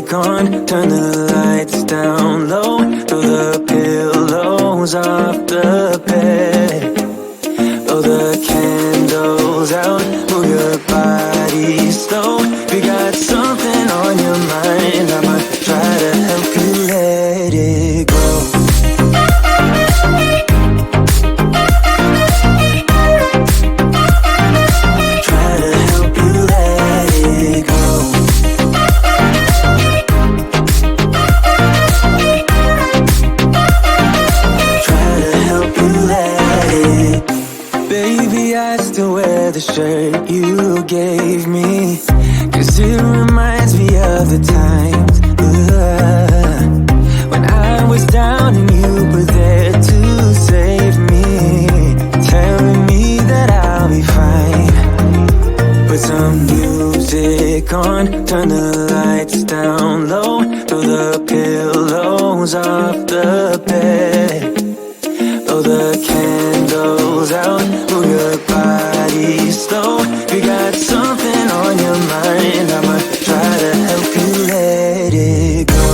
music on, turn the lights down low, throw the pillows off the bed, blow the candles out, move your body slow. You got something on your mind, I'ma try to help you let it go. Try to help you let it go. Try to help you let it. Baby, I still wear the shirt you gave me, 'cause it reminds me of the times when I was down and you were there to save me, telling me that I'll be fine. Put some music on, turn the lights down low, throw the pillows off the bed, blow the candles out, move your body slow. You got something on your mind, I'ma try to help you let it go.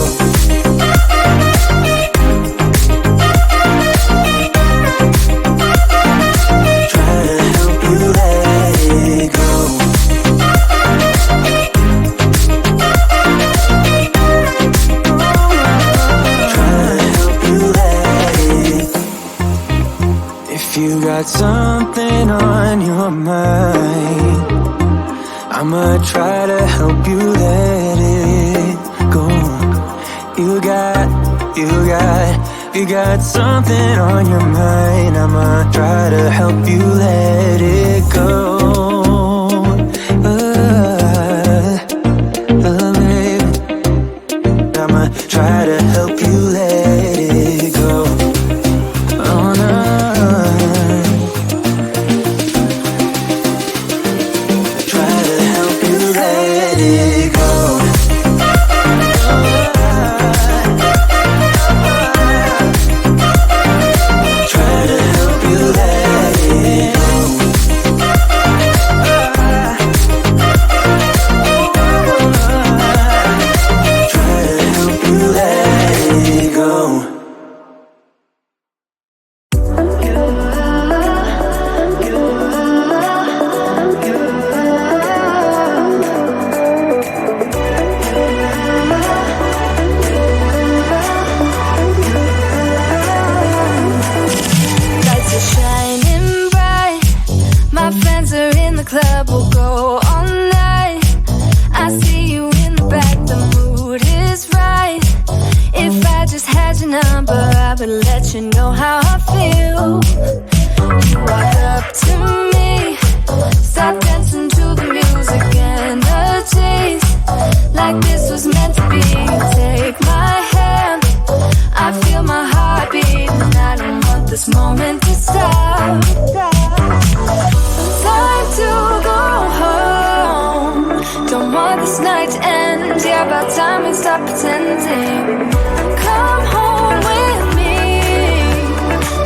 Try to help you let it go. Try to help you let it. If you got something on your mind, I'ma try to help you let it go. You got something on your mind, I'ma try to help you let it go. Baby, I'ma try to help you let it go. Oh no. Try to help you let it go. Try to help you let it go. Try to help you let it go. Lights are shining bright. My friends are in the club, we'll go all night. I see you in the back, the mood is right. If I just had your number, I would let you know how I feel. You walk up to me, start dancing to the music and the chase, like this was meant to be. Take my hand, I feel my heartbeat, and I don't want this moment to stop. Time to go home, don't want this night to end. Yeah, about time we stop pretending. Come home with me,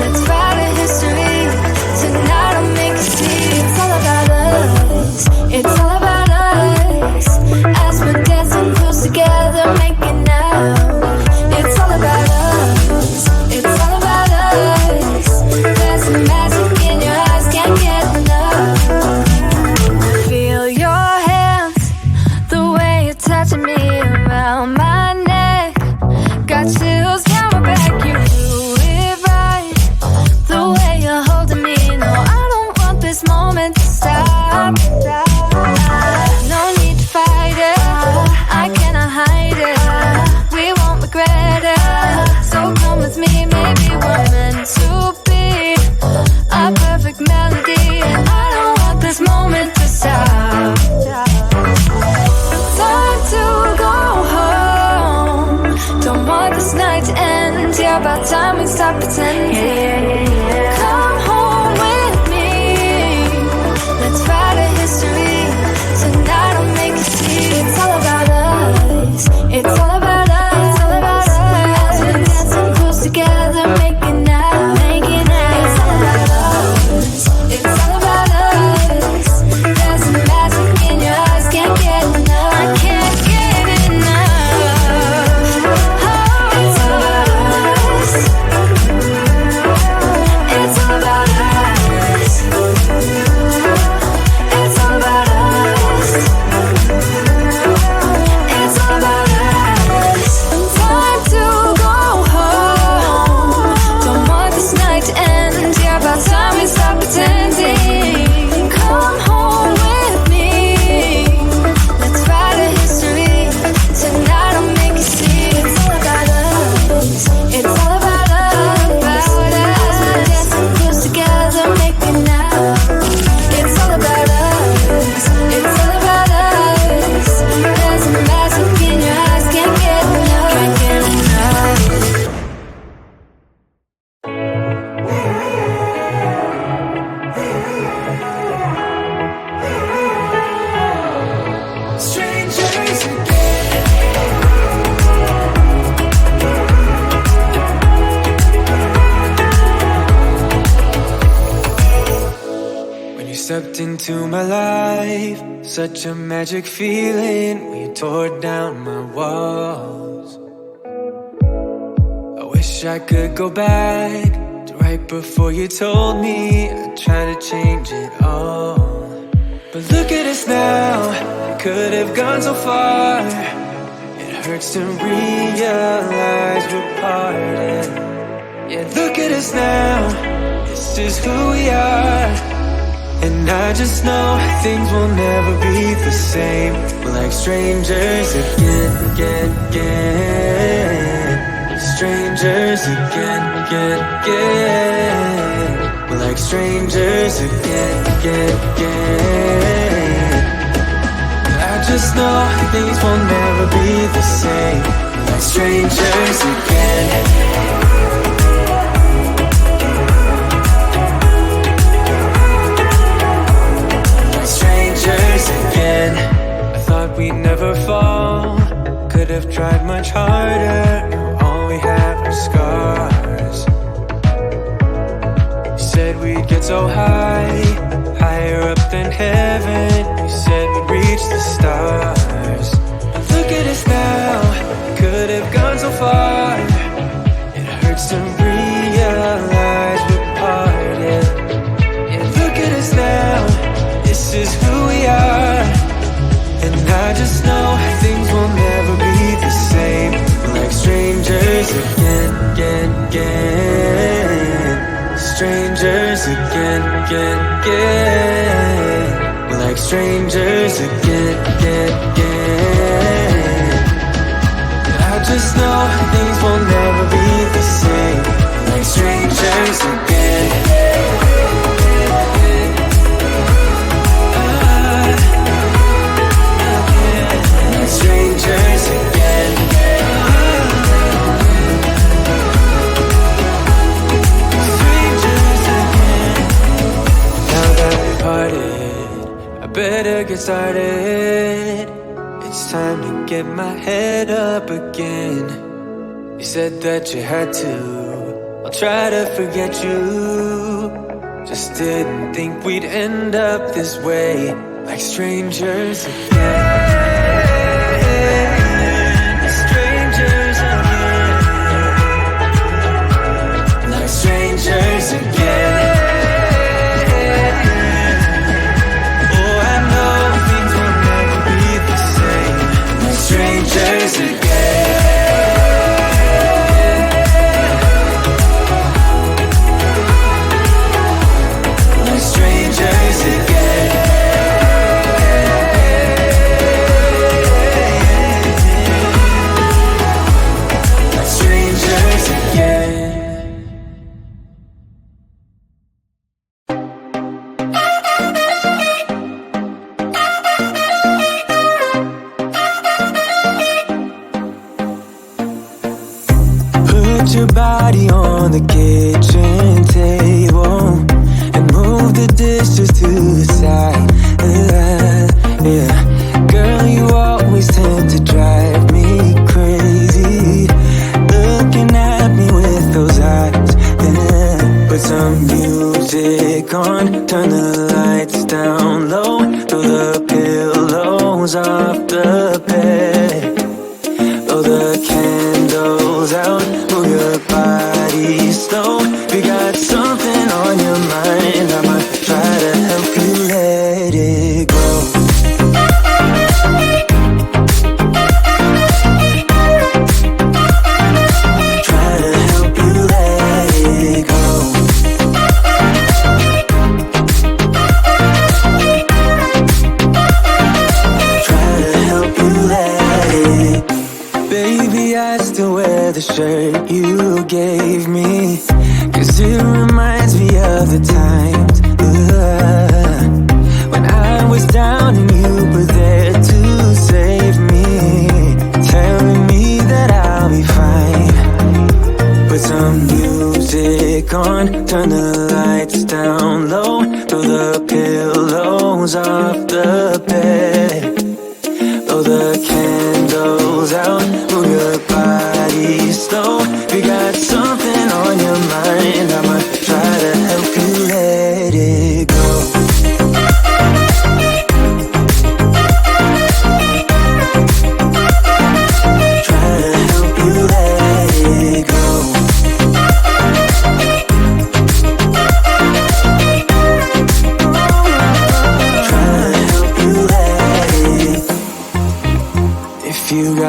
let's write a history. Tonight I'll make you see it's all about us. It's all about us. As we're dancing close together, making out. It's all about us. It's all about us. There's some magic in your eyes, can't get enough. Feel your hands, the way you're touching me around my neck. Got chills down my back, you do it right. The way you're holding me, no, I don't want this moment to stop. No need to fight it, I cannot hide it. We won't regret it, so come with me, maybe we're meant to be. A perfect melody, and I don't want this moment to stop. Time to go home, don't want this night to end. Yeah, about time we stop pretending. Come home with me, let's write a history. Tonight I'll make you see it's all about us. It's all about us. It's all about us. As we're dancing close together, making out. It's all about us. It's all about us. There's some magic in your eyes, can't get enough. I can't get enough. stepped into my life. Such a magic feeling when you tore down my walls. I wish I could go back to right before you told me I'd try to change it all. But look at us now, we could have gone so far. It hurts to realize we're parted. Yeah, look at us now, this is who we are. And I just know things will never be the same. We're like strangers again. Strangers again. We're like strangers again. I just know things will never be the same. We're like strangers again. Again. I thought we'd never fall. Could have tried much harder. Now all we have are scars. You said we'd get so high, higher up than heaven. You said we'd reach the stars. But look at us now, could have gone so far. It hurts to realize we're parted. Yeah, look at us now, this is who we are. And I just know things will never be the same. We're like strangers again. Strangers again. We're like strangers again. I just know things will never be the same. We're like strangers again. Strangers again. Strangers again. Now that we parted, I better get started. It's time to get my head up again. You said that you had to, I'll try to forget you. Just didn't think we'd end up this way. Like strangers again. Strangers again. Oh, I know things will never be the same. Like strangers again. Like strangers again. Like strangers again. Your body on the kitchen table and move the dishes to the side. Yeah, girl, you always tend to drive me crazy. Looking at me with those eyes. Yeah, put some music on, turn the lights down low, throw the pillows off the bed, blow the candles out. Move your body slow. You got something on your mind. I might try to help you let it go. Try to help you let it go. Try to help you let it. Baby, I still wear the shirt you gave me, 'cause it reminds me of the times when I was down and you were there to save me, telling me that I'll be fine. Put some music on, turn the lights down low, throw the pillows off the bed, blow the candles out, move your body slow. You got something on your mind. I might try to help you let it go.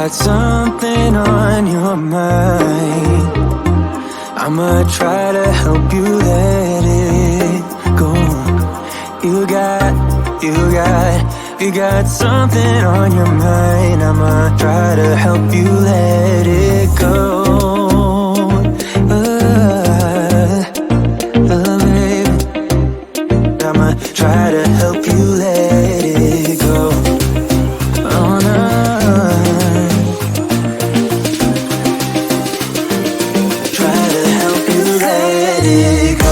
got something on your mind. I'ma try to help you let it go. You got something on your mind. I'ma try to help you let it go. Baby, I'ma try to help you let it go. Oh no. Try to help you let it go.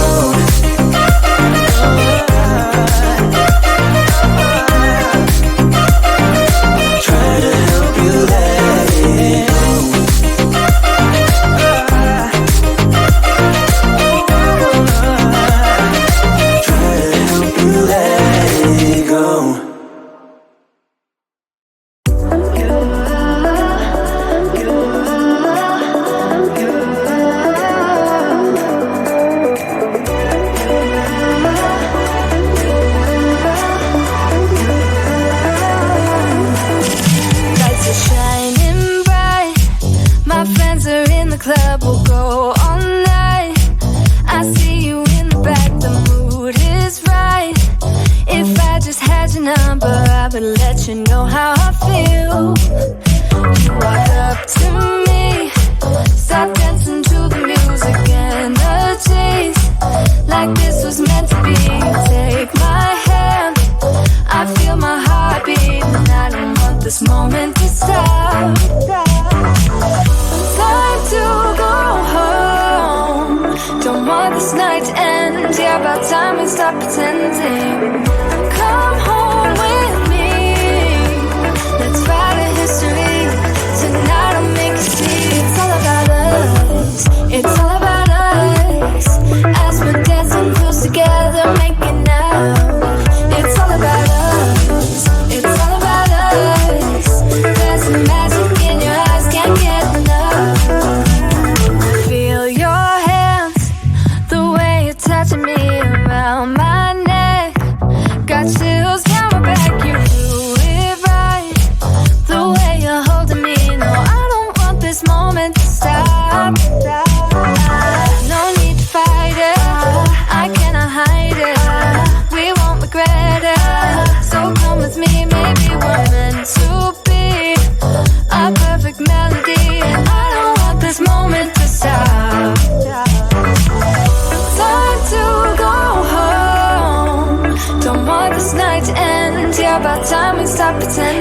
Stop pretending.